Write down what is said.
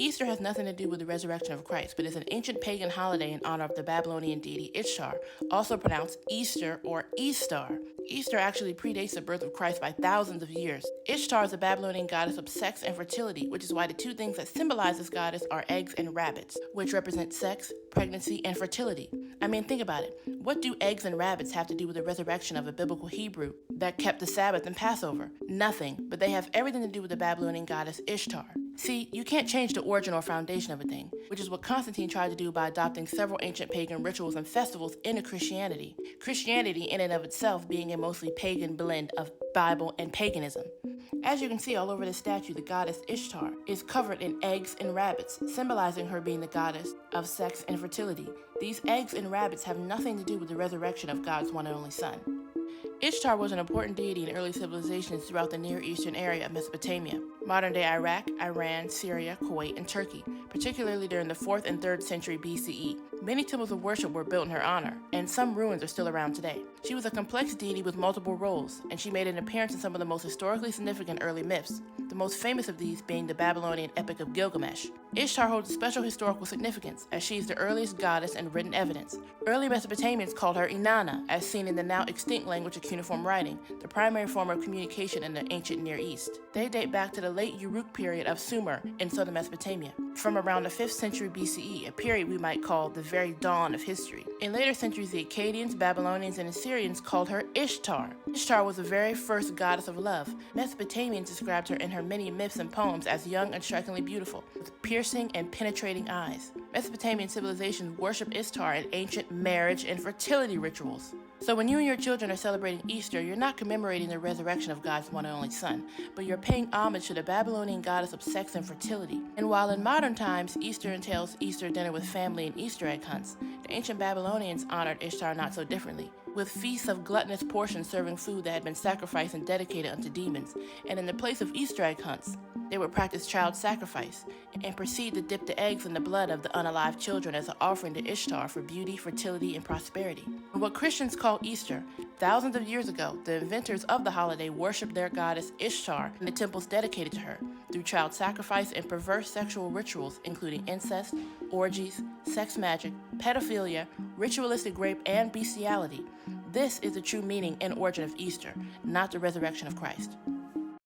Easter has nothing to do with the resurrection of Christ, but is an ancient pagan holiday in honor of the Babylonian deity Ishtar, also pronounced Easter or Estar. Easter actually predates the birth of Christ by thousands of years. Ishtar is a Babylonian goddess of sex and fertility, which is why the two things that symbolize this goddess are eggs and rabbits, which represent sex, pregnancy, and fertility. I mean, think about it. What do eggs and rabbits have to do with the resurrection of a biblical Hebrew that kept the Sabbath and Passover? Nothing, but they have everything to do with the Babylonian goddess Ishtar. See, you can't change the origin or foundation of a thing, which is what Constantine tried to do by adopting several ancient pagan rituals and festivals into Christianity. Christianity, in and of itself, being a mostly pagan blend of Bible and paganism. As you can see all over the statue, the goddess Ishtar is covered in eggs and rabbits, symbolizing her being the goddess of sex and fertility. These eggs and rabbits have nothing to do with the resurrection of God's one and only Son. Ishtar was an important deity in early civilizations throughout the Near Eastern area of Mesopotamia, modern-day Iraq, Iran, Syria, Kuwait, and Turkey, particularly during the 4th and 3rd century BCE. Many temples of worship were built in her honor, and some ruins are still around today. She was a complex deity with multiple roles, and she made an appearance in some of the most historically significant early myths, the most famous of these being the Babylonian Epic of Gilgamesh. Ishtar holds a special historical significance, as she is the earliest goddess in written evidence. Early Mesopotamians called her Inanna, as seen in the now extinct language of cuneiform writing, the primary form of communication in the ancient Near East. They date back to the late Uruk period of Sumer in southern Mesopotamia, from around the 5th century BCE, a period we might call the very dawn of history. In later centuries, the Akkadians, Babylonians, and Assyrians called her Ishtar. Ishtar was the very first goddess of love. Mesopotamians described her in her many myths and poems as young and strikingly beautiful, with piercing and penetrating eyes. Mesopotamian civilizations worship Ishtar in ancient marriage and fertility rituals. So when you and your children are celebrating Easter, you're not commemorating the resurrection of God's one and only Son, but you're paying homage to the Babylonian goddess of sex and fertility. And while in modern times, Easter entails Easter dinner with family and Easter egg hunts, the ancient Babylonians honored Ishtar not so differently, with feasts of gluttonous portions serving food that had been sacrificed and dedicated unto demons. And in the place of Easter egg hunts, they would practice child sacrifice and proceed to dip the eggs in the blood of the unalive children as an offering to Ishtar for beauty, fertility, and prosperity. And what Christians call Easter, thousands of years ago, the inventors of the holiday worshiped their goddess Ishtar in the temples dedicated to her through child sacrifice and perverse sexual rituals, including incest, orgies, sex magic, pedophilia, ritualistic rape, and bestiality. This is the true meaning and origin of Easter, not the resurrection of Christ.